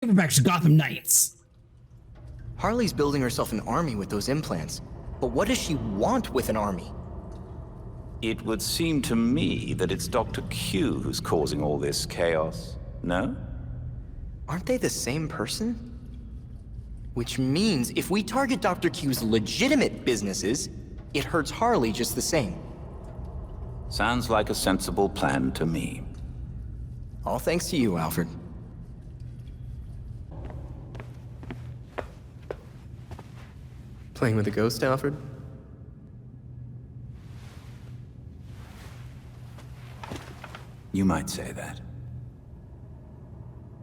we're back to Gotham Knights. Harley's building herself an army with those implants. But what does she want with an army? It would seem to me that it's Dr. Q who's causing all this chaos, no? Aren't they the same person? Which means if we target Dr. Q's legitimate businesses, it hurts Harley just the same. Sounds like a sensible plan to me. All thanks to you, Alfred. Playing with a ghost, Alfred? You might say that.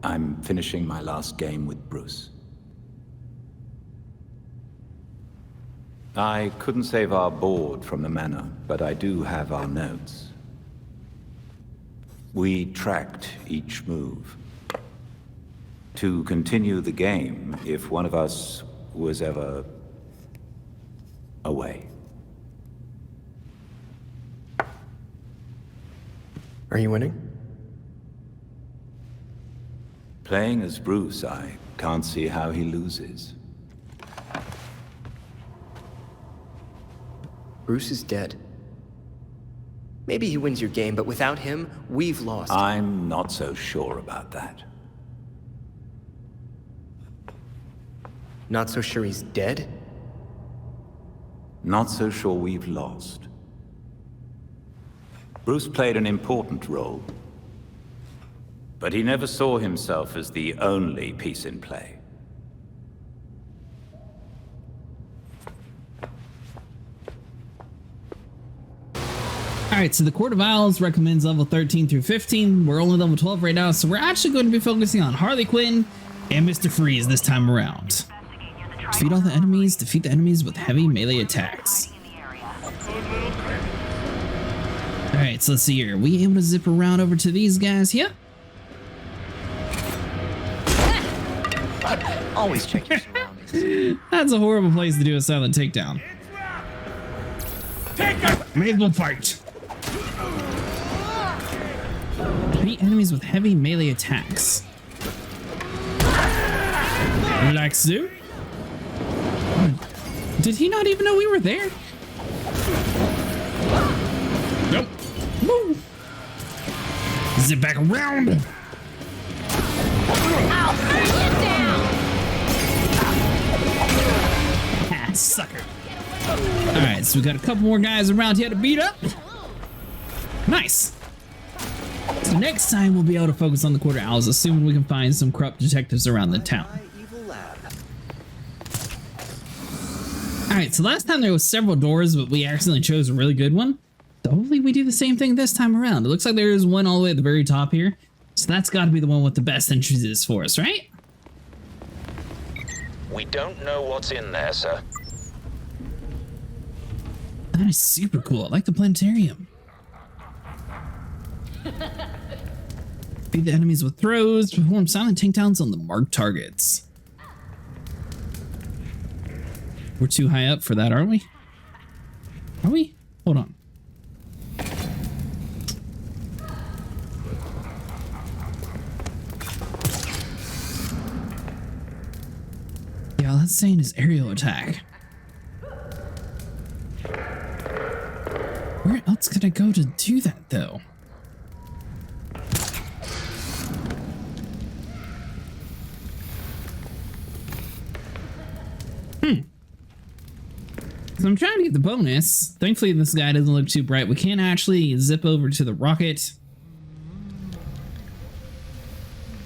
I'm finishing my last game with Bruce. I couldn't save our board from the manor, but I do have our notes. We tracked each move. To continue the game if one of us was ever away. Are you winning? Playing as Bruce, I can't see how he loses. Bruce is dead. Maybe he wins your game, but without him, we've lost. I'm not so sure about that. Not so sure he's dead? Not so sure we've lost. Bruce played an important role, but he never saw himself as the only piece in play. Alright, so the Court of Owls recommends level 13 through 15. We're only level 12 right now, so we're actually going to be focusing on Harley Quinn and Mr. Freeze this time around. Defeat all the enemies. Defeat the enemies with heavy melee attacks. Alright, so let's see here. Are we able to zip around over to these guys here? Always check your surroundings. That's a horrible place to do a silent takedown. May as well fight. Defeat enemies with heavy melee attacks. Like so. Did he not even know we were there? Nope. Woo. Zip back around. Ah, sucker. Alright, so we got a couple more guys around here to beat up. Nice. So next time we'll be able to focus on the Court of Owls, assuming we can find some corrupt detectives around the town. Alright, so last time there was several doors, but we accidentally chose a really good one. So hopefully we do the same thing this time around. It looks like there is one all the way at the very top here. So that's got to be the one with the best entrances for us, right? We don't know what's in there, sir. That is super cool. I like the planetarium. Beat the enemies with throws. Perform silent takedowns on the marked targets. We're too high up for that, aren't we? Are we? Hold on. Yeah, all that's saying is aerial attack. Where else could I go to do that, though? So I'm trying to get the bonus. Thankfully, this guy doesn't look too bright. We can't actually zip over to the rocket.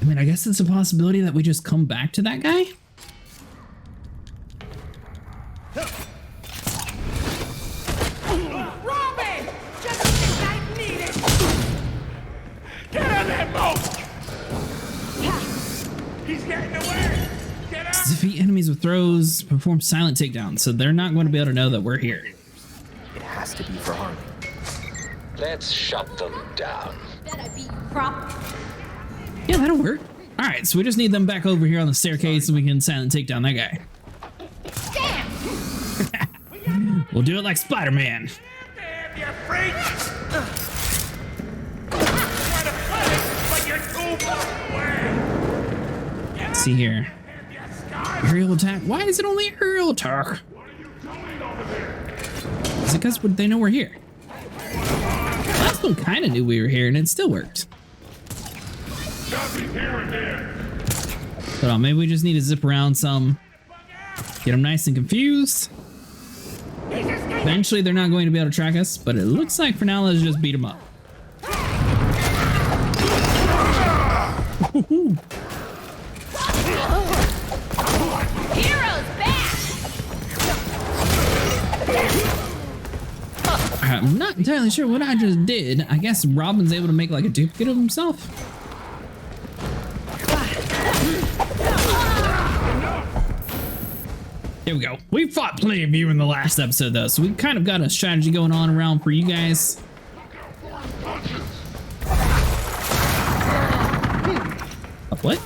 I mean, I guess it's a possibility that we just come back to that guy. Robin! Just as I need it! Get on that boat! He's getting away! Get out! Defeat enemies with throws, perform silent takedowns, so they're not going to be able to know that we're here. It has to be for Harley. Let's shut them down. Yeah, that'll work. All right, so we just need them back over here on the staircase so we can silent take down that guy. We'll do it like Spider-Man. Damn, you freak! Try to fight, but you're too far away! See here. Aerial attack. Why is it only aerial attack? Is it because they know we're here? Last one kind of knew we were here and it still worked. Hold on, maybe we just need to zip around some. Get them nice and confused. Eventually they're not going to be able to track us, but it looks like for now let's just beat them up. Heroes back! I'm not entirely sure what I just did. I guess Robin's able to make like a duplicate of himself. There we go. We fought plenty of you in the last episode though, so we kind of got a strategy going on around for you guys. What?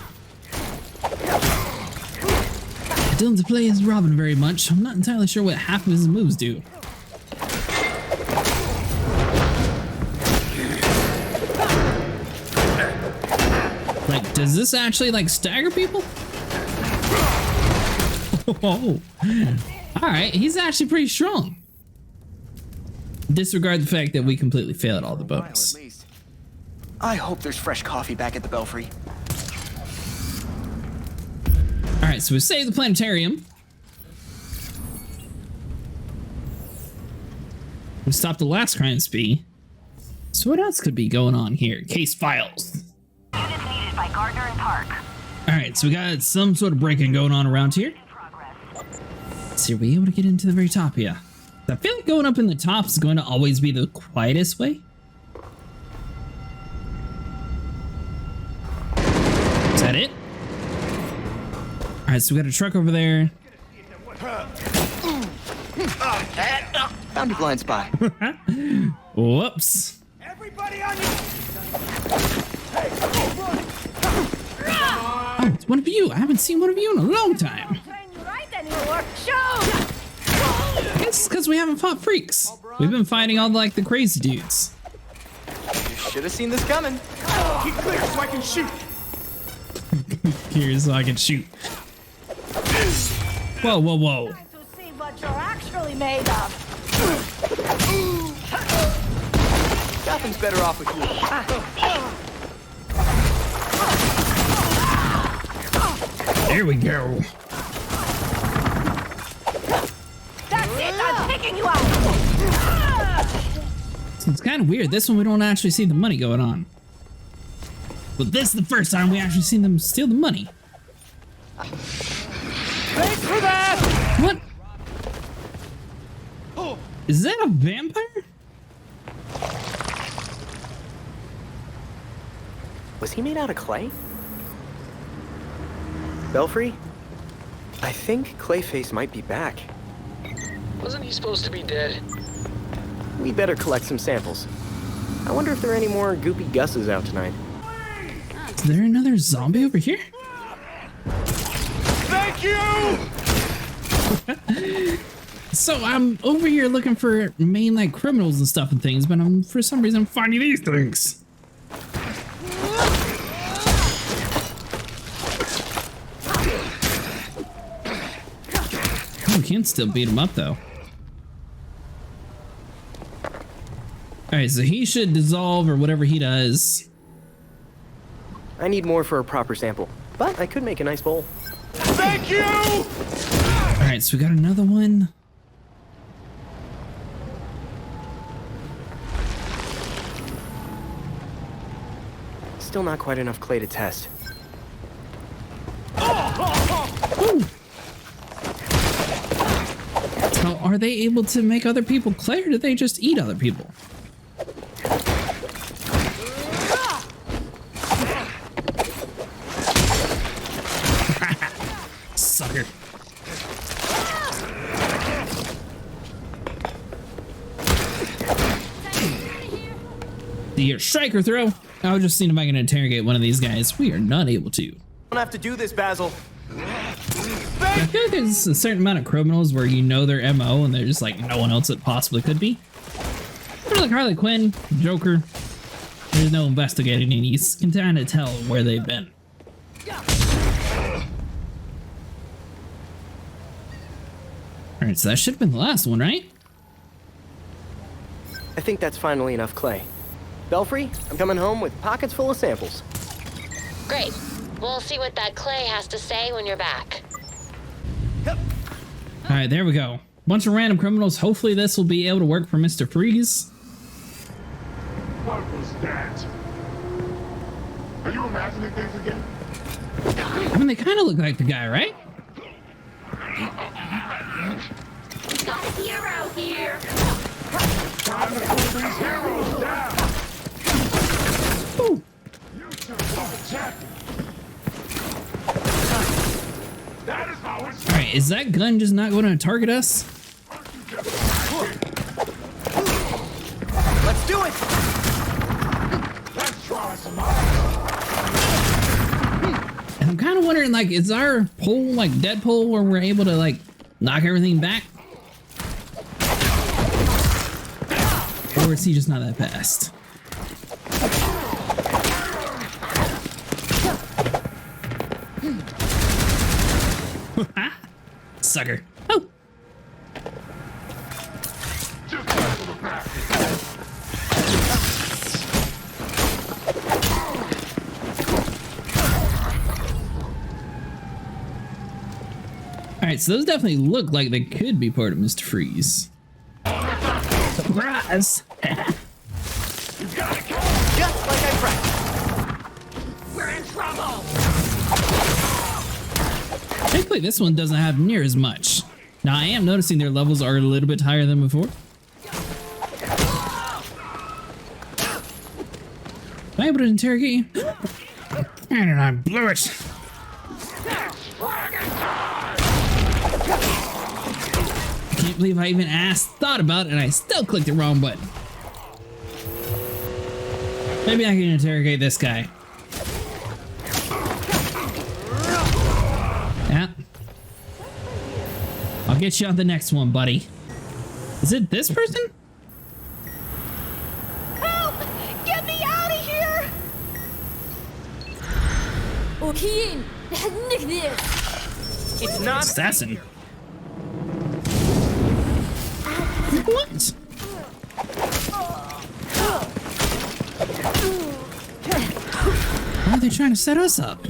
I don't play as Robin very much. I'm not entirely sure what half of his moves do. Like, does this actually like stagger people? Oh, all right. He's actually pretty strong. Disregard the fact that we completely failed all the bonus. I hope there's fresh coffee back at the Belfry. All right, so we saved the planetarium. We stopped the last crime spree. So what else could be going on here? Case files. Units needed by Gardner and Park. All right, so we got some sort of break-in going on around here. Let's see, are we able to get into the very top here? I feel like going up in the top is going to always be the quietest way. Is that it? All right, so we got a truck over there. Found a blind spot. Whoops. Everybody on your... Oh, it's one of you. I haven't seen one of you in a long time. Right anymore. Show! I guess it's because we haven't fought freaks. We've been fighting all like the crazy dudes. You should have seen this coming. Keep clear so I can shoot. Here's so I can shoot. Whoa, whoa, whoa. Time to see what you're actually made of. Gotham's better off with you. There we go. That's it. I'm picking you out. So it's kind of weird. This one we don't actually see the money going on. But this is the first time we actually seen them steal the money. Thanks for that. What? Is that a vampire? Was he made out of clay? Belfry? I think Clayface might be back. Wasn't he supposed to be dead? We better collect some samples. I wonder if there are any more goopy Gusses out tonight. Is there another zombie over here? Thank you. So I'm over here looking for main like criminals and stuff and things, but I'm for some reason finding these things. Oh, we can still beat him up though. All right, so he should dissolve or whatever he does. I need more for a proper sample, but I could make a nice bowl. Thank you. All right, so we got another one. Still not quite enough clay to test. Ooh. So are they able to make other people clay or do they just eat other people? Sucker. The striker throw. I was just seeing if I can interrogate one of these guys. We are not able to. Don't have to do this, Basil. I feel like there's a certain amount of criminals where you know their MO and they're just like no one else it possibly could be. Sort of like Harley Quinn, Joker. There's no investigating and you can kind of tell where they've been. Alright, so that should have been the last one, right? I think that's finally enough clay. Belfry, I'm coming home with pockets full of samples. Great. We'll see what that clay has to say when you're back. Alright, there we go. Bunch of random criminals. Hopefully this will be able to work for Mr. Freeze. What was that? Are you imagining things again? I mean, they kind of look like the guy, right? Got a hero here. Time to put these heroes down. Ooh. You should have jacket. That is how it's Alright, is that gun just not going to target us? Let's do it! Let's try some And I'm kind of wondering, like, is our pole like Deadpool where we're able to, like, knock everything back? Or is he just not that fast? Sucker. Oh! just for the back. Alright, so those definitely look like they could be part of Mr. Freeze. Surprise! Just like I pressed. We're in trouble. Thankfully, this one doesn't have near as much. Now, I am noticing their levels are a little bit higher than before. Am I able to interrogate you? And I blew it. I can't believe I even thought about it, and I still clicked the wrong button. Maybe I can interrogate this guy. Yeah. I'll get you on the next one, buddy. Is it this person? Help! Get me out of here! Okay, nick this. It's not. Assassin. What? Why are they trying to set us up?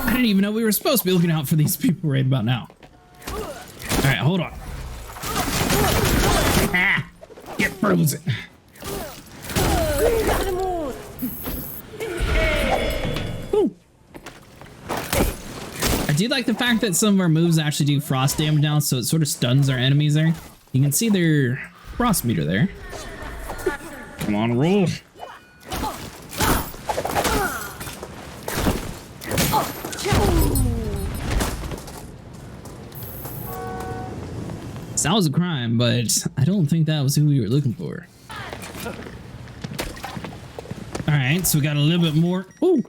I didn't even know we were supposed to be looking out for these people right about now. Alright, hold on. Ah, get frozen. Ooh. I do like the fact that some of our moves actually do frost damage now, so it sort of stuns our enemies there. You can see their frost meter there. Come on, roll. That was a crime, but I don't think that was who we were looking for. Alright, so we got a little bit more. Ooh!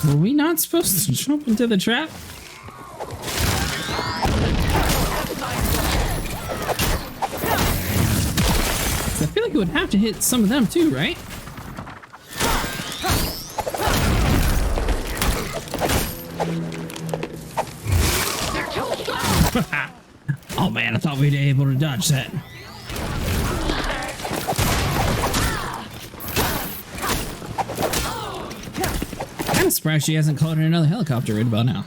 Were we not supposed to jump into the trap? I feel like it would have to hit some of them too, right? Oh man, I thought we'd be able to dodge that. I'm surprised she hasn't called in another helicopter right about now.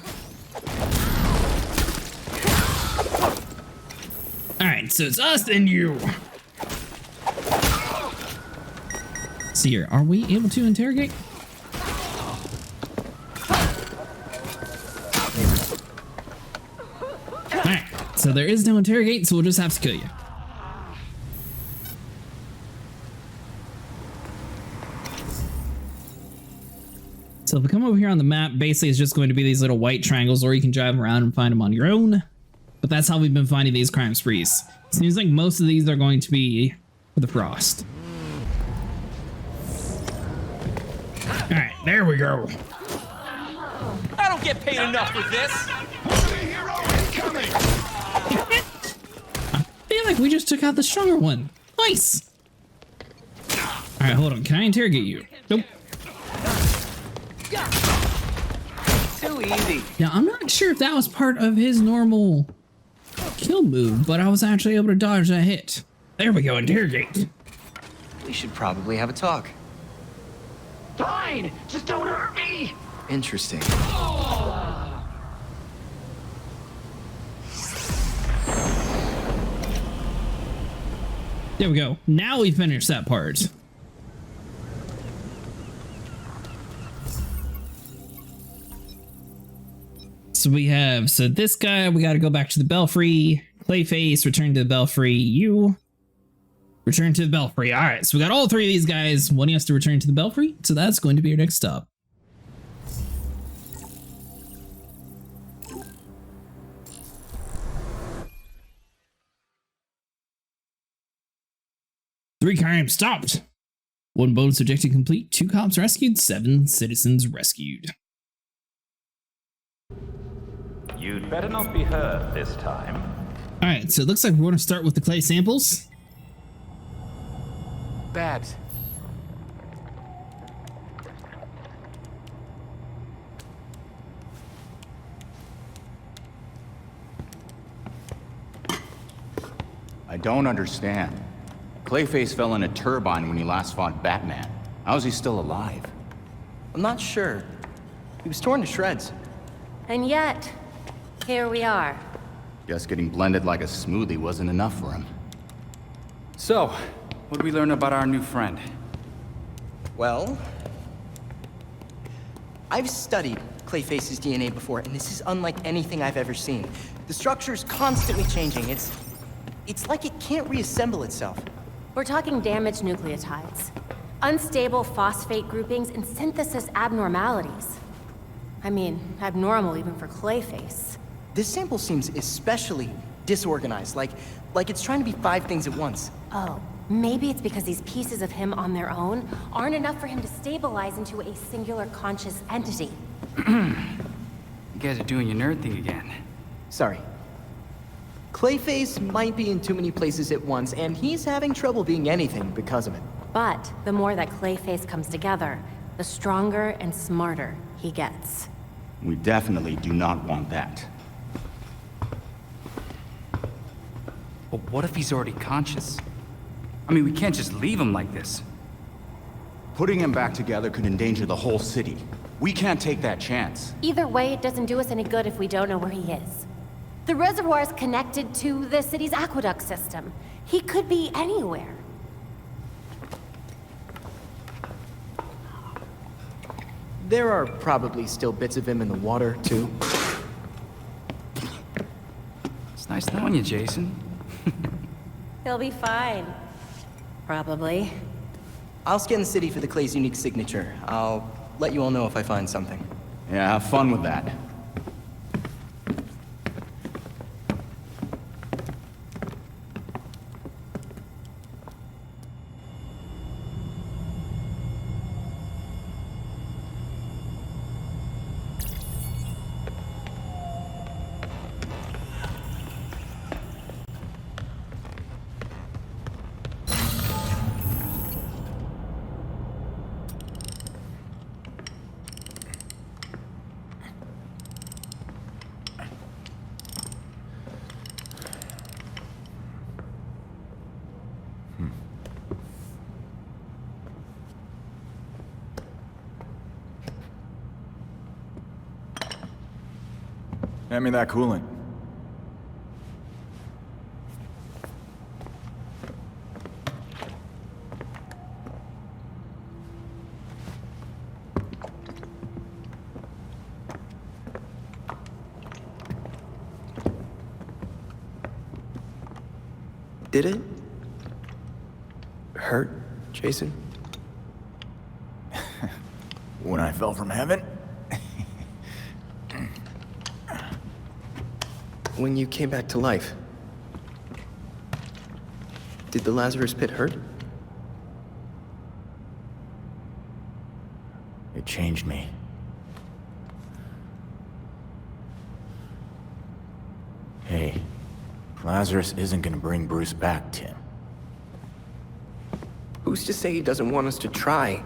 Alright, so it's us and you. See here, are we able to interrogate? Alright, so there is no interrogate, so we'll just have to kill you. So if we come over here on the map, basically it's just going to be these little white triangles, or you can drive around and find them on your own. But that's how we've been finding these crime sprees. Seems like most of these are going to be for the frost. Alright, there we go. I don't get paid enough for this. I feel like we just took out the stronger one. Nice. All right, hold on. Can I interrogate you? Nope. Too easy. Yeah, I'm not sure if that was part of his normal kill move, but I was actually able to dodge that hit. There we go, interrogate. We should probably have a talk. Fine, just don't hurt me. Interesting. There we go. Now we finished that part. So we have, so this guy, we got to go back to the Belfry. Clayface, return to the Belfry. You return to the Belfry. All right, so we got all three of these guys wanting us to return to the Belfry. So that's going to be our next stop. Three crimes stopped. One bonus objective complete. 2 cops rescued. 7 citizens rescued. You'd better not be hurt this time. All right, so it looks like we're going to start with the clay samples. Babs. I don't understand. Clayface fell in a turbine when he last fought Batman. How is he still alive? I'm not sure. He was torn to shreds. And yet, here we are. Guess getting blended like a smoothie wasn't enough for him. So, what did we learn about our new friend? Well, I've studied Clayface's DNA before, and this is unlike anything I've ever seen. The structure's constantly changing. It's like it can't reassemble itself. We're talking damaged nucleotides, unstable phosphate groupings, and synthesis abnormalities. I mean, abnormal even for Clayface. This sample seems especially disorganized, like it's trying to be 5 things at once. Oh, maybe it's because these pieces of him on their own aren't enough for him to stabilize into a singular conscious entity. You guys are doing your nerd thing again. Sorry. Clayface might be in too many places at once, and he's having trouble being anything because of it. But the more that Clayface comes together, the stronger and smarter he gets. We definitely do not want that. But what if he's already conscious? I mean, we can't just leave him like this. Putting him back together could endanger the whole city. We can't take that chance. Either way, it doesn't do us any good if we don't know where he is. The reservoir is connected to the city's aqueduct system. He could be anywhere. There are probably still bits of him in the water, too. It's nice knowing you, Jason. He'll be fine. Probably. I'll scan the city for the Clay's unique signature. I'll let you all know if I find something. Yeah, have fun with that. Hand me that coolant. Did it hurt, Jason? When I fell from heaven? When you came back to life, did the Lazarus pit hurt? It changed me. Hey, Lazarus isn't gonna bring Bruce back, Tim. Who who's to say he doesn't want us to try?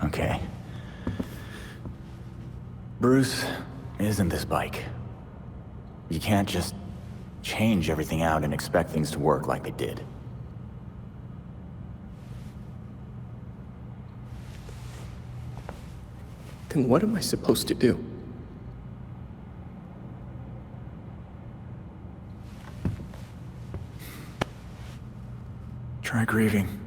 Okay. Bruce, isn't this bike? You can't just change everything out and expect things to work like they did. Then what am I supposed to do? Try grieving.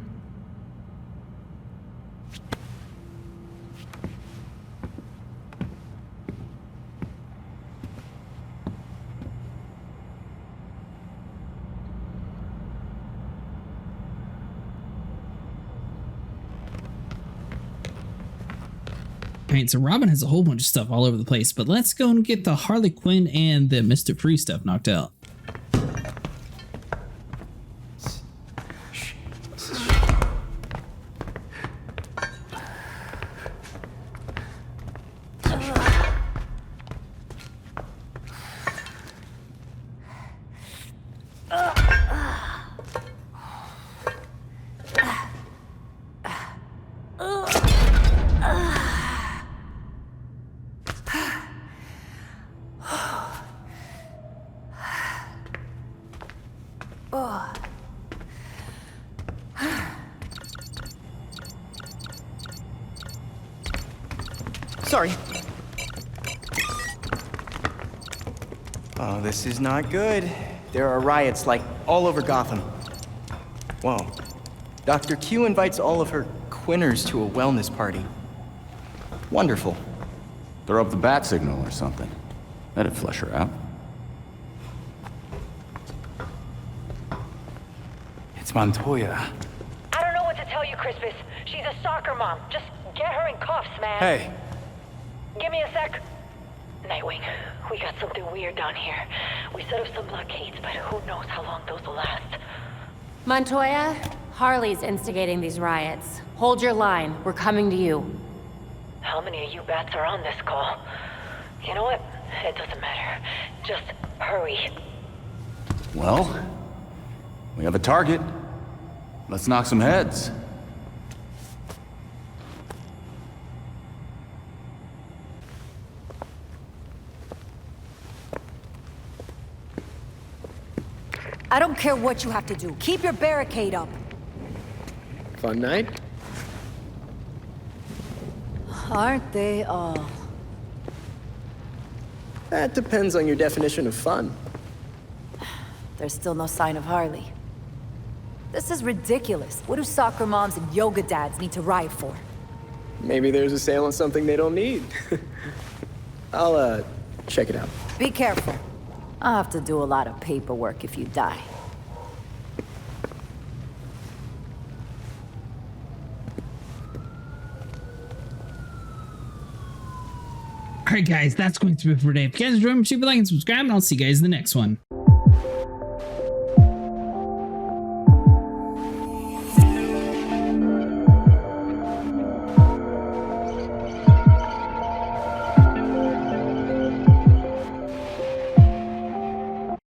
Alright, so Robin has a whole bunch of stuff all over the place, but let's go and get the Harley Quinn and the Mr. Freeze stuff knocked out. Sorry. Oh, this is not good. There are riots, like, all over Gotham. Whoa. Dr. Q invites all of her Quinners to a wellness party. Wonderful. Throw up the bat signal or something. That'd flush her out. It's Montoya. I don't know what to tell you, Crispus. She's a soccer mom. Just get her in cuffs, man. Hey. Give me a sec. Nightwing, we got something weird down here. We set up some blockades, but who knows how long those will last. Montoya, Harley's instigating these riots. Hold your line. We're coming to you. How many of you bats are on this call? You know what? It doesn't matter. Just hurry. Well, we have a target. Let's knock some heads. I don't care what you have to do. Keep your barricade up. Fun night? Aren't they all? That depends on your definition of fun. There's still no sign of Harley. This is ridiculous. What do soccer moms and yoga dads need to riot for? Maybe there's a sale on something they don't need. I'll, check it out. Be careful. I'll have to do a lot of paperwork if you die. Alright guys, that's going to be it for today. If you guys enjoyed, make sure you like and subscribe, and I'll see you guys in the next one.